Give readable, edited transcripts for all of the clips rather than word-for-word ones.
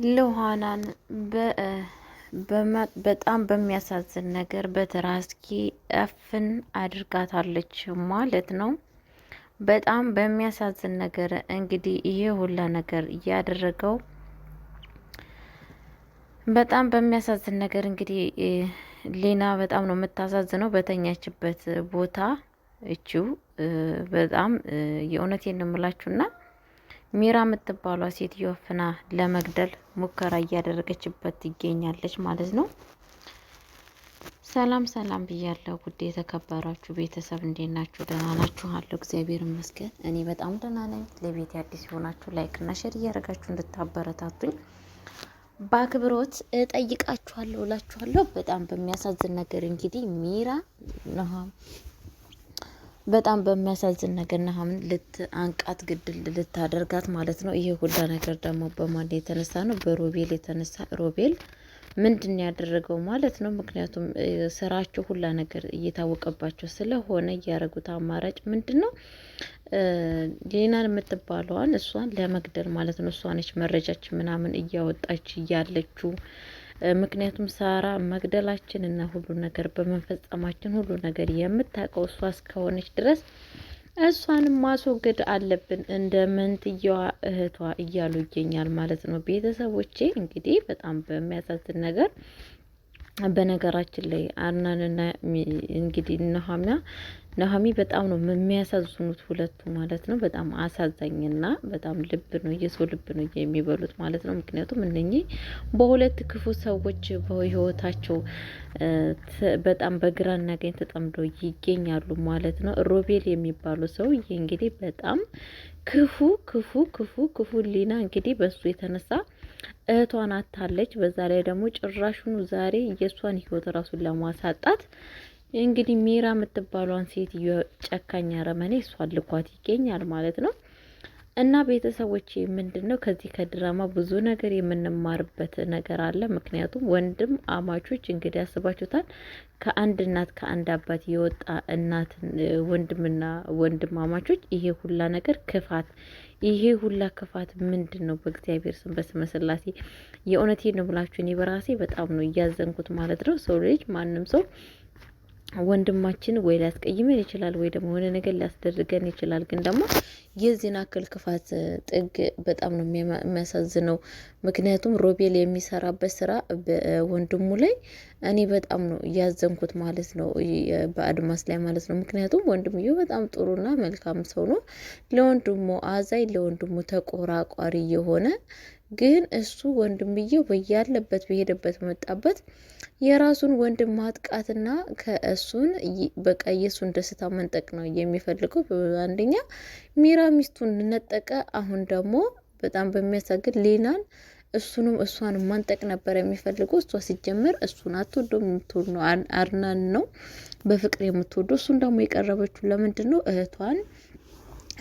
ሉሃናን በጣም በሚያሳዝን ነገር በትራስኪ እፍን አድርጋታለች ማለት ነው። በጣም በሚያሳዝን ነገር እንግዲህ ይሄ ሁላ ነገር እያደረገው በጣም በሚያሳዝን ነገር እንግዲህ ሊና በጣም ነው የምታሳዝነው። በተኛችበት ቦታ እቺው በጣም የእውነቴን ነው የምላችሁና ሚራ የምትባሏ ሴትዮ ፍና ለመግደል ሙከራ እያደረገችበት ትገኛለች ማለት ነው። ሰላም ሰላም ብያለሁ። ጉዴ የተከበራችሁ ቤተሰብ እንዴት ናችሁ? ደህና ናችሁ? አለሁ እግዚአብሔር ይመስገን እኔ በጣም ደህና ነኝ። ለቤት አዲስ የሆናችሁ ላይክ እና ሼር እያደረጋችሁ እንድታበረታቱኝ በአክብሮት እጠይቃችኋለሁ እላችኋለሁ። በጣም በሚያሳዝን ነገር እንግዲህ ሚራ በጣም በሚያሳዝን ነገር ኑሃሚን ልትአንቃት ግድል ልታደርጋት ማለት ነው። ይሄ ሁላ ነገር ደግሞ በማን የተነሳ ነው? በሮቤል የተነሳ። ሮቤል ምንድን ያደረገው ማለት ነው? ምክንያቱም ስራቸው ሁላ ነገር እየታወቀባቸው ስለሆነ እያደረጉት አማራጭ ምንድን ነው? ሌናን የምትባለዋን እሷን ለመግደል ማለት ነው። እሷ ነች መረጃችን ምናምን እያወጣች እያለችው ምክንያቱም ሳራ መግደላችን እና ሁሉ ነገር በመፈጸማችን ሁሉ ነገር የምታውቀው እሷ እስከሆነች ድረስ እሷንም ማስወገድ አለብን እንደ መንትያዋ እህቷ እያሉ ይገኛል ማለት ነው። ቤተሰቦቼ እንግዲህ በጣም በሚያሳዝን ነገር በነገራችን ላይ አርናንና እንግዲህ ኑሃሚ በጣም ነው የሚያሳዝኑት ሁለቱ ማለት ነው። በጣም አሳዛኝና በጣም ልብ ነው የሰው ልብ ነው የሚበሉት ማለት ነው። ምክንያቱም እነኚህ በሁለት ክፉ ሰዎች በህይወታቸው በጣም በግራና ቀኝ ተጠምደው ይገኛሉ ማለት ነው። ሮቤል የሚባሉ ሰው እንግዲህ በጣም ክፉ ክፉ ክፉ ክፉ ሊና እንግዲህ በሱ የተነሳ እህቷን አታለች። በዛ ላይ ደግሞ ጭራሹኑ ዛሬ የእሷን ህይወት ራሱን ለማሳጣት እንግዲህ ሚራ የምትባሏን ሴትዮ ጨካኝ አረመኔ እሷን ልኳት ይገኛል ማለት ነው። እና ቤተሰቦች ምንድነው ከዚህ ከድራማ ብዙ ነገር የምንማርበት ነገር አለ። ምክንያቱም ወንድም አማቾች እንግዲህ ያስባችሁታል ከአንድ እናት ከአንድ አባት የወጣ እናት ወንድምና ወንድም አማቾች ይሄ ሁላ ነገር ክፋት ይሄ ሁላ ክፋት ምንድን ነው? በእግዚአብሔር ስም በስመ ስላሴ የእውነቴን ነው ብላችሁ እኔ በራሴ በጣም ነው እያዘንኩት ማለት ነው። ሰው ልጅ ማንም ሰው ወንድማችን ወይ ሊያስቀይመን ይችላል ወይ ደግሞ የሆነ ነገር ሊያስደርገን ይችላል። ግን ደግሞ የዚህን አክል ክፋት ጥግ በጣም ነው የሚያሳዝነው። ምክንያቱም ሮቤል የሚሰራበት ስራ በወንድሙ ላይ እኔ በጣም ነው እያዘንኩት ማለት ነው፣ በአድማስ ላይ ማለት ነው። ምክንያቱም ወንድምየው በጣም ጥሩና መልካም ሰው ነው። ለወንድሙ አዛኝ፣ ለወንድሙ ተቆራቋሪ የሆነ ግን እሱ ወንድምየው በያለበት በሄደበት በመጣበት የራሱን ወንድም ማጥቃትና ከእሱን በቃ የሱን ደስታ መንጠቅ ነው የሚፈልገው። አንደኛ ሚራ ሚስቱን ነጠቀ። አሁን ደግሞ በጣም በሚያሳግድ ሌናን እሱንም እሷን ማንጠቅ ነበር የሚፈልገው። እሷ ሲጀመር እሱን አትወደው፣ የምትወድ ነው አርናን ነው በፍቅር የምትወደው። እሱን ደግሞ የቀረበችው ለምንድን ነው?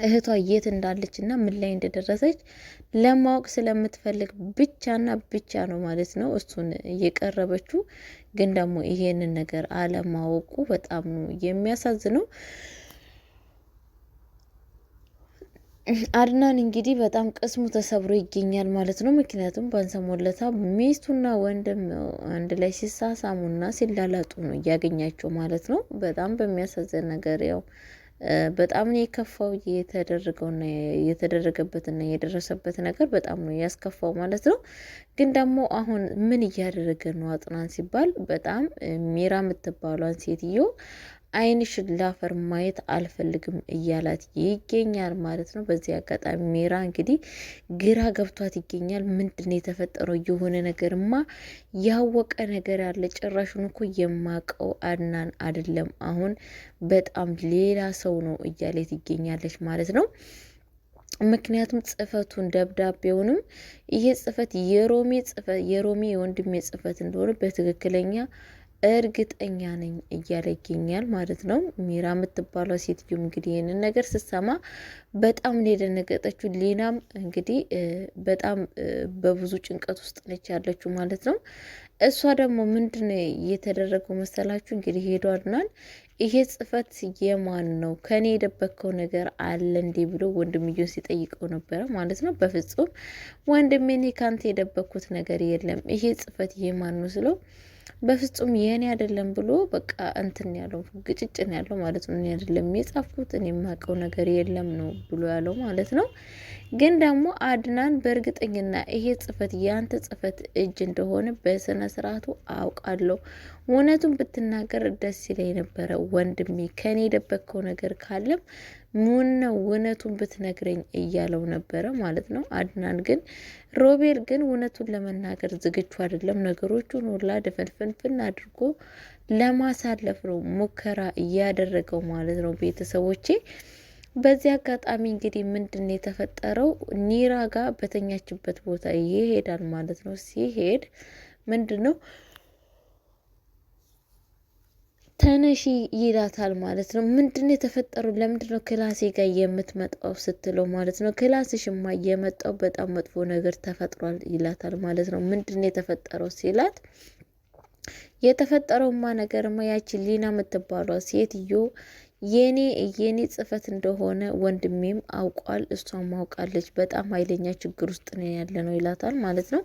እህቷ የት እንዳለች እና ምን ላይ እንደደረሰች ለማወቅ ስለምትፈልግ ብቻና ብቻ ነው ማለት ነው እሱን እየቀረበችው። ግን ደግሞ ይሄንን ነገር አለማወቁ በጣም ነው የሚያሳዝነው። አድናን እንግዲህ በጣም ቅስሙ ተሰብሮ ይገኛል ማለት ነው። ምክንያቱም ባንሰሞለታ ሚስቱና ወንድም አንድ ላይ ሲሳሳሙና ሲላላጡ ነው እያገኛቸው ማለት ነው። በጣም በሚያሳዝን ነገር ያው በጣም ነው የከፋው። የተደረገውና የተደረገበትና የደረሰበት ነገር በጣም ነው ያስከፋው ማለት ነው። ግን ደግሞ አሁን ምን እያደረገ ነው አጥናን ሲባል በጣም ሚራ የምትባሏን ሴትዮ ዓይንሽን ላፈር ማየት አልፈልግም እያላት ይገኛል ማለት ነው። በዚህ አጋጣሚ ሚራ እንግዲህ ግራ ገብቷት ይገኛል። ምንድን ነው የተፈጠረው? የሆነ ነገርማ ያወቀ ነገር ያለ ጭራሹን እኮ የማቀው አድናን አይደለም፣ አሁን በጣም ሌላ ሰው ነው እያለት ይገኛለች ማለት ነው። ምክንያቱም ጽፈቱን ደብዳቤውንም ይሄ ጽፈት የሮሜ የወንድሜ ጽፈት እንደሆነ በትክክለኛ እርግጠኛ ነኝ እያለ ይገኛል ማለት ነው። ሚራ የምትባለው ሴትዮ እንግዲህ ይህንን ነገር ስትሰማ በጣም ነው የደነገጠችው። ሌናም እንግዲህ በጣም በብዙ ጭንቀት ውስጥ ነች ያለችው ማለት ነው። እሷ ደግሞ ምንድን የተደረገው መሰላችሁ? እንግዲህ ሄዷልናል ይሄ ጽፈት የማን ነው? ከኔ የደበከው ነገር አለ እንዴ ብሎ ወንድምየው ሲጠይቀው ነበረ ማለት ነው። በፍጹም ወንድሜ እኔ ካንተ የደበኩት ነገር የለም፣ ይሄ ጽፈት የማን ነው ስለው በፍጹም የኔ አይደለም ብሎ በቃ እንትን ያለው ግጭጭን ያለው ማለት ነው። እኔ አይደለም የጻፍኩት እኔ የማውቀው ነገር የለም ነው ብሎ ያለው ማለት ነው። ግን ደግሞ አድናን በእርግጠኝና ይሄ ጽፈት ያንተ ጽፈት እጅ እንደሆነ በስነ ስርዓቱ አውቃለሁ። እውነቱን ብትናገር ደስ ይለኝ ነበረ ወንድሜ፣ ከኔ የደበቅከው ነገር ካለም ሙነው እውነቱን ብትነግረኝ እያለው ነበረ ማለት ነው። አድናን ግን ሮቤል ግን እውነቱን ለመናገር ዝግጁ አይደለም። ነገሮቹን ሁላ ድፍንፍንፍን አድርጎ ለማሳለፍ ነው ሙከራ እያደረገው ማለት ነው። ቤተሰቦቼ በዚህ አጋጣሚ እንግዲህ ምንድን የተፈጠረው ኒራ ጋር በተኛችበት ቦታ ይሄዳል ማለት ነው። ሲሄድ ምንድን ነው ተነሺ ይላታል ማለት ነው። ምንድን የተፈጠሩ ለምንድን ነው ክላሴ ጋር የምትመጣው ስትለው ማለት ነው። ክላስሽማ የመጣው በጣም መጥፎ ነገር ተፈጥሯል ይላታል ማለት ነው። ምንድን የተፈጠረው ሲላት የተፈጠረውማ ነገርማ ያቺ ሊና የምትባሏ ሴትዮ የኔ ጽፈት እንደሆነ ወንድሜም አውቋል፣ እሷም አውቃለች። በጣም ኃይለኛ ችግር ውስጥ ነው ያለ ነው ይላታል ማለት ነው።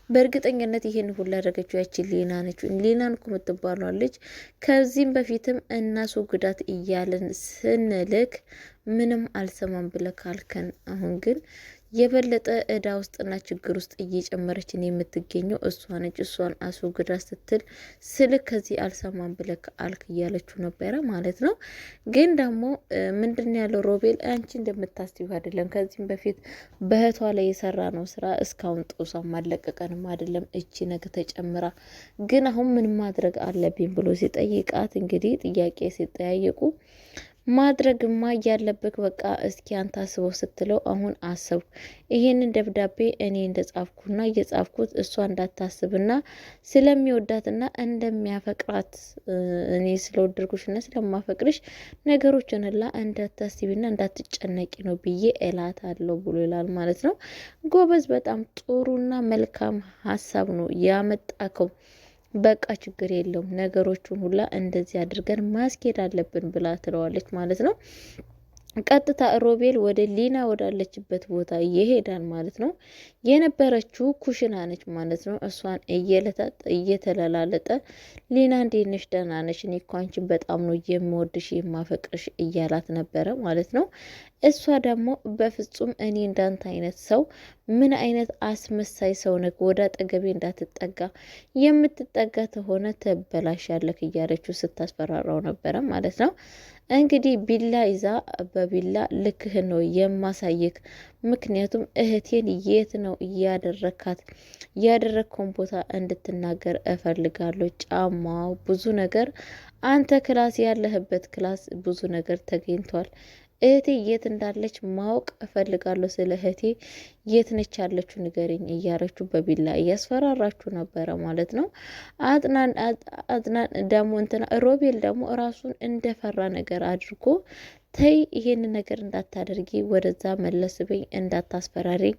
በእርግጠኝነት ይሄን ሁሉ ያደረገችው ያቺ ሊና ነች። ሊናን እኮ የምትባሏ ልጅ ከዚህም በፊትም እናስወግዳት እያለን ስንልክ ምንም አልሰማም ብለህ ካልከን አሁን ግን የበለጠ እዳ ውስጥና ችግር ውስጥ እየጨመረችን የምትገኘው እሷ ነች። እሷን አስወግዳ ስትል ስልክ ከዚህ አልሰማም ብለክ አልክ እያለችው ነበረ ማለት ነው። ግን ደግሞ ምንድን ያለው ሮቤል አንቺ እንደምታስቢው አይደለም። ከዚህም በፊት በእህቷ ላይ የሰራ ነው ስራ እስካሁን ጦሳ ማለቀቀንም አይደለም እቺ ነገ ተጨምራ። ግን አሁን ምን ማድረግ አለብኝ ብሎ ሲጠይቃት እንግዲህ ጥያቄ ሲጠያየቁ ማድረግማ ያለብክ በቃ እስኪ አንተ አስበው ስትለው አሁን አሰብኩ። ይሄንን ደብዳቤ እኔ እንደጻፍኩና እየጻፍኩት እሷ እንዳታስብና ስለሚወዳትና እንደሚያፈቅራት እኔ ስለወደድኩሽና ስለማፈቅርሽ ነገሮችን ላ እንዳታስቢና እንዳትጨነቂ ነው ብዬ እላታለሁ ብሎ ይላል ማለት ነው። ጎበዝ፣ በጣም ጥሩና መልካም ሀሳብ ነው ያመጣከው። በቃ ችግር የለውም ነገሮቹን ሁላ እንደዚህ አድርገን ማስኬድ አለብን ብላ ትለዋለች ማለት ነው። ቀጥታ ሮቤል ወደ ሊና ወዳለችበት ቦታ ይሄዳል ማለት ነው። የነበረችው ኩሽና ነች ማለት ነው። እሷን እየተለላለጠ ሊና እንዴት ነሽ? ደህና ነሽ? እኔ እኮ አንቺን በጣም ነው የምወድሽ የማፈቅርሽ እያላት ነበረ ማለት ነው። እሷ ደግሞ በፍጹም እኔ እንዳንተ አይነት ሰው ምን አይነት አስመሳይ ሰው ነህ? ወደ አጠገቤ እንዳትጠጋ፣ የምትጠጋ ተሆነ ትበላሻለክ እያለችው ስታስፈራራው ነበረ ማለት ነው። እንግዲህ ቢላ ይዛ በቢላ ልክህን ነው የማሳይክ። ምክንያቱም እህቴን የት ነው እያደረካት? ያደረግከውን ቦታ እንድትናገር እፈልጋለሁ። ጫማው፣ ብዙ ነገር አንተ ክላስ ያለህበት ክላስ ብዙ ነገር ተገኝቷል። እህቴ የት እንዳለች ማወቅ እፈልጋለሁ። ስለ እህቴ የት ነች ያለችው ንገረኝ እያለችው በቢላ እያስፈራራችሁ ነበረ ማለት ነው። አጥናን ደግሞ እንትና ሮቤል ደግሞ ራሱን እንደፈራ ነገር አድርጎ ተይ ይሄን ነገር እንዳታደርጊ፣ ወደዛ መለስ በኝ፣ እንዳታስፈራሪኝ፣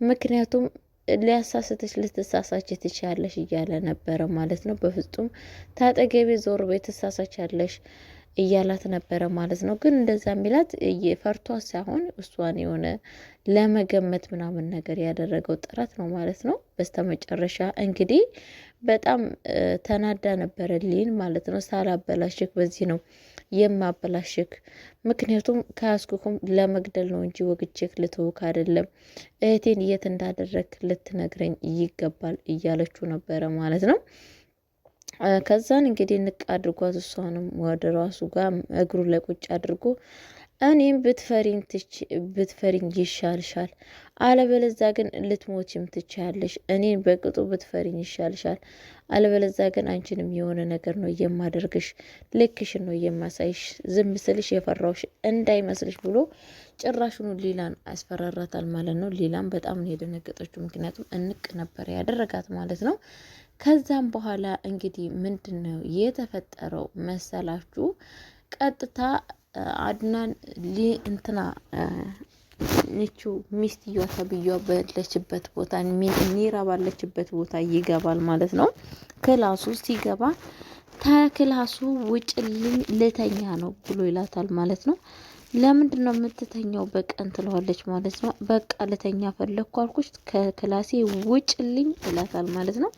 ምክንያቱም ሊያሳስትሽ ልትሳሳች ትችያለሽ እያለ ነበረ ማለት ነው። በፍጹም ታጠገቤ ዞር በይ ትሳሳቻለሽ እያላት ነበረ ማለት ነው። ግን እንደዛ የሚላት ፈርቷ ሳይሆን እሷን የሆነ ለመገመት ምናምን ነገር ያደረገው ጥረት ነው ማለት ነው። በስተመጨረሻ እንግዲህ በጣም ተናዳ ነበረ ሊን ማለት ነው። ሳላበላሽክ በዚህ ነው የማበላሽክ፣ ምክንያቱም ከያዝኩኩም ለመግደል ነው እንጂ ወግቼክ ልትውክ አይደለም። እህቴን የት እንዳደረግ ልትነግረኝ ይገባል እያለችው ነበረ ማለት ነው። ከዛን እንግዲህ ንቅ አድርጓት እሷንም ወደ ራሱ ጋር እግሩ ላይ ቁጭ አድርጎ እኔም ብትፈሪኝ ይሻልሻል፣ አለበለዛ ግን ልትሞችም ትችያለሽ። እኔን በቅጡ ብትፈሪኝ ይሻልሻል፣ አለበለዛ ግን አንቺንም የሆነ ነገር ነው የማደርግሽ፣ ልክሽን ነው የማሳይሽ፣ ዝም ስልሽ የፈራውሽ እንዳይመስልሽ ብሎ ጭራሹኑ ሊላን አስፈራራታል ማለት ነው። ሊላን በጣም ነው የደነገጠችው፣ ምክንያቱም እንቅ ነበር ያደረጋት ማለት ነው። ከዛም በኋላ እንግዲህ ምንድን ነው የተፈጠረው መሰላችሁ? ቀጥታ አድናን እንትና ንቹ ሚስትየዋ ተብዬዋ ባለችበት ቦታ ኒራ ባለችበት ቦታ ይገባል ማለት ነው። ክላሱ ሲገባ ተክላሱ ውጭልኝ ልተኛ ነው ብሎ ይላታል ማለት ነው። ለምንድን ነው የምትተኛው በቀን ትለዋለች ማለት ነው። በቃ ልተኛ ፈለግኩ አልኩሽ ከክላሴ ውጭልኝ ይላታል ማለት ነው።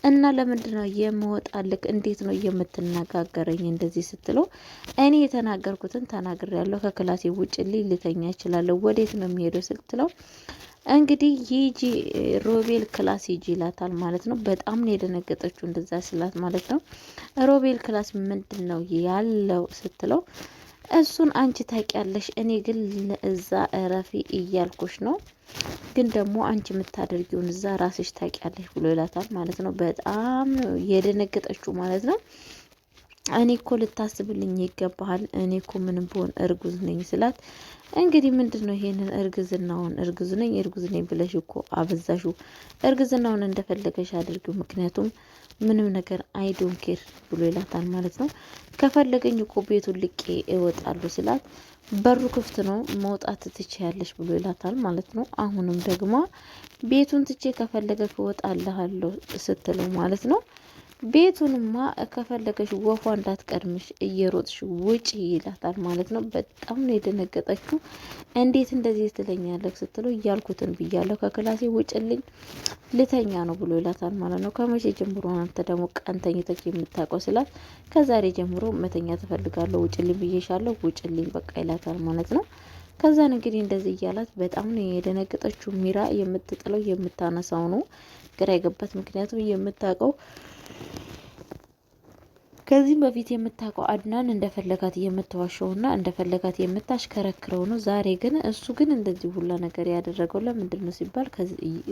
እና ለምንድን ነው የምወጣልክ? እንዴት ነው የምትነጋገረኝ እንደዚህ ስትለው፣ እኔ የተናገርኩትን ተናግሬያለሁ፣ ከክላሴ ውጭልኝ ልተኛ እችላለሁ፣ ወዴት ነው የሚሄደው ስትለው፣ እንግዲህ ሂጂ ሮቤል ክላስ ሂጂ ይላታል ማለት ነው። በጣም ነው የደነገጠችው እንደዛ ስላት ማለት ነው። ሮቤል ክላስ ምንድን ነው ያለው ስትለው፣ እሱን አንቺ ታውቂያለሽ፣ እኔ ግን እዛ እረፊ እያልኩሽ ነው፣ ግን ደግሞ አንቺ የምታደርጊውን እዛ ራስሽ ታውቂያለሽ ብሎ ይላታል ማለት ነው። በጣም የደነገጠችው ማለት ነው። እኔ እኮ ልታስብልኝ ይገባሃል፣ እኔ እኮ ምንም ብሆን እርጉዝ ነኝ ስላት፣ እንግዲህ ምንድን ነው ይሄንን እርግዝናውን እርጉዝ ነኝ ብለሽ እኮ አበዛሹ፣ እርግዝናውን እንደፈለገሽ አድርጊው፣ ምክንያቱም ምንም ነገር አይዶን ኬር ብሎ ይላታል ማለት ነው። ከፈለገኝ እኮ ቤቱን ልቄ እወጣለሁ ስላት፣ በሩ ክፍት ነው መውጣት ትችያለሽ ብሎ ይላታል ማለት ነው። አሁንም ደግሞ ቤቱን ትቼ ከፈለገ እወጣልሃለሁ ስትለው ማለት ነው። ቤቱንማ ከፈለገሽ ወፏ እንዳትቀድምሽ እየሮጥሽ ውጪ ይላታል ማለት ነው። በጣም ነው የደነገጠችው። እንዴት እንደዚህ ትለኛለህ ስትለው፣ እያልኩትን ብያለሁ፣ ከክላሴ ውጭልኝ ልተኛ ነው ብሎ ይላታል ማለት ነው። ከመቼ ጀምሮ አንተ ደግሞ ቀን ተኝተሽ የምታውቀው ስላት፣ ከዛሬ ጀምሮ መተኛ ትፈልጋለሁ፣ ውጭልኝ ብዬሻለሁ፣ ውጭልኝ በቃ ይላታል ማለት ነው። ከዛን እንግዲህ እንደዚህ እያላት በጣም ነው የደነገጠችው። ሚራ የምትጥለው የምታነሳው ነው ግራ የገባት። ምክንያቱም የምታውቀው ከዚህም በፊት የምታውቀው አድናን እንደፈለጋት የምትዋሸውና እንደፈለጋት የምታሽከረክረው ነው። ዛሬ ግን እሱ ግን እንደዚህ ሁላ ነገር ያደረገው ለምንድን ነው ሲባል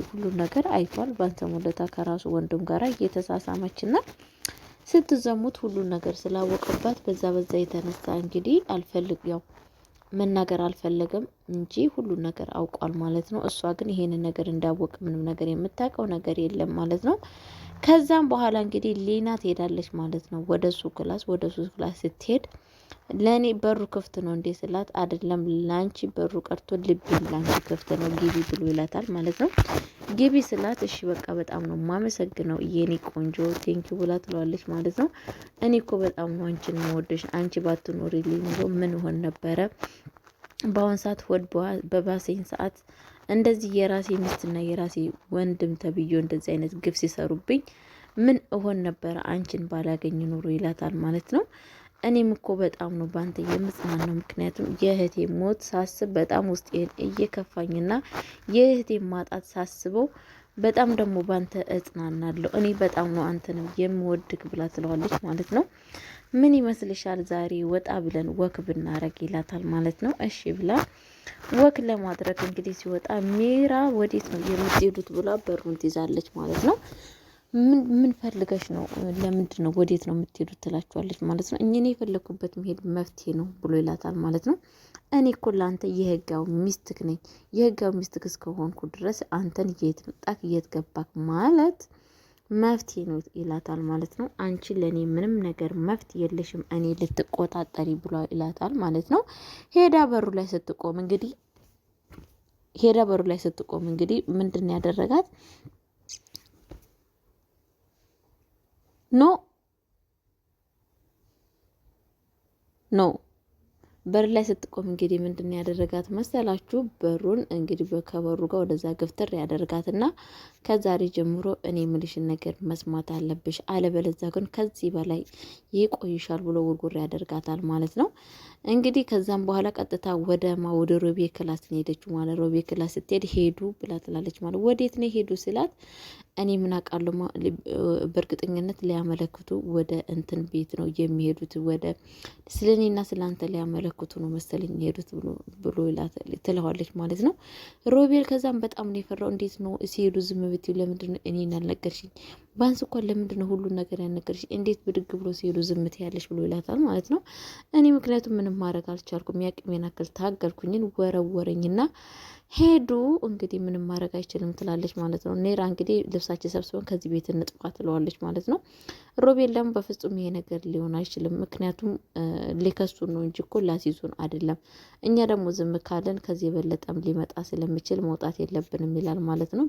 ሁሉን ነገር አይቷል። ባንተ ሙለታ ከራሱ ወንድም ጋራ እየተሳሳመችና ስትዘሙት ሁሉን ነገር ስላወቀባት በዛ የተነሳ እንግዲህ ያው መናገር አልፈለገም እንጂ ሁሉን ነገር አውቋል ማለት ነው። እሷ ግን ይሄንን ነገር እንዳወቅ ምንም ነገር የምታውቀው ነገር የለም ማለት ነው። ከዛም በኋላ እንግዲህ ሌና ትሄዳለች ማለት ነው ወደ እሱ ክላስ። ስትሄድ ለእኔ በሩ ክፍት ነው እንዴ ስላት፣ አይደለም ላንቺ በሩ ቀርቶ ልቤን ላንቺ ክፍት ነው ግቢ ብሎ ይላታል ማለት ነው። ግቢ ስላት፣ እሺ በቃ በጣም ነው ማመሰግነው የኔ ቆንጆ ቴንኪ ብላ ትለዋለች ማለት ነው። እኔ እኮ በጣም ነው አንቺን መወደሽ፣ አንቺ ባትኖሪልኝ ኖሮ ምን ሆን ነበረ? በአሁን ሰዓት ሆድ በባሰኝ ሰዓት እንደዚህ የራሴ ሚስትና የራሴ ወንድም ተብዮ እንደዚህ አይነት ግፍ ሲሰሩብኝ ምን እሆን ነበረ አንቺን ባላገኝ ኖሮ ይላታል ማለት ነው። እኔም እኮ በጣም ነው ባንተ የምጽናናው፣ ምክንያቱም የእህቴ ሞት ሳስብ በጣም ውስጤን እየከፋኝና የእህቴ ማጣት ሳስበው በጣም ደግሞ ባንተ እጽናናለሁ። እኔ በጣም ነው አንተንም የምወድክ ብላ ትለዋለች ማለት ነው። ምን ይመስልሻል ዛሬ ወጣ ብለን ወክ ብናረግ ይላታል ማለት ነው። እሺ ብላ ወክ ለማድረግ እንግዲህ ሲወጣ ሜራ ወዴት ነው የምትሄዱት ብላ በሩን ትይዛለች ማለት ነው። ምን ፈልገሽ ነው? ለምንድን ነው ወዴት ነው የምትሄዱት ትላችኋለች ማለት ነው። እኔ የፈለኩበት መሄድ መፍትሄ ነው ብሎ ይላታል ማለት ነው። እኔ እኮ ለአንተ የህጋው ሚስትክ ነኝ። የህጋው ሚስትክ እስከሆንኩ ድረስ አንተን የት መጣክ የት ገባክ ማለት መፍትሄ ነው ይላታል ማለት ነው። አንቺ ለእኔ ምንም ነገር መፍትሄ የለሽም፣ እኔ ልትቆጣጠሪ ብሎ ይላታል ማለት ነው። ሄዳ በሩ ላይ ስትቆም እንግዲህ ምንድን ያደረጋት ኖ በር ላይ ስትቆም እንግዲህ ምንድን ያደረጋት መሰላችሁ? በሩን እንግዲህ ከበሩ ጋር ወደዛ ግፍትር ያደርጋትና ከዛሬ ጀምሮ እኔ ምልሽን ነገር መስማት አለብሽ፣ አለበለዚያ ግን ከዚህ በላይ ይቆይሻል ብሎ ውርውር ያደርጋታል ማለት ነው። እንግዲህ ከዛም በኋላ ቀጥታ ወደ ሮቤ ክላስ ነው ሄደችው ማለት። ሮቤ ክላስ ስትሄድ ሄዱ ብላ ትላለች ማለት። ወዴት ነው ሄዱ ስላት፣ እኔ ምን አውቃለሁ፣ በእርግጠኝነት ሊያመለክቱ ወደ እንትን ቤት ነው የሚሄዱት፣ ወደ ስለኔና ስለአንተ ሊያመለክቱ ነው መሰለኝ ሄዱት ብሎ ትለዋለች ማለት ነው። ሮቤል ከዛም በጣም ነው የፈራው። እንዴት ነው ሲሄዱ ዝም ብትዩ? ለምንድን ነው እኔን ያልነገርሽኝ? ባንስ እንኳን ለምንድን ነው ሁሉን ነገር ያልነገርሽኝ? እንዴት ብድግ ብሎ ሲሄዱ ዝምት ያለሽ ብሎ ይላታል ማለት ነው። እኔ ምክንያቱም ምንም ማድረግ አልቻልኩም፣ ያቅሜን ያክል ታገልኩኝን ወረወረኝና ሄዱ። እንግዲህ ምንም ማድረግ አይችልም ትላለች ማለት ነው። ኔራ እንግዲህ ልብሳችን ሰብስበን ከዚህ ቤት እንጥፋ ትለዋለች ማለት ነው። ሮቤል ደግሞ በፍጹም ይሄ ነገር ሊሆን አይችልም፣ ምክንያቱም ሊከሱን ነው እንጂ እኮ ላሲዙን አይደለም። እኛ ደግሞ ዝም ካለን ከዚህ የበለጠም ሊመጣ ስለሚችል መውጣት የለብንም ይላል ማለት ነው።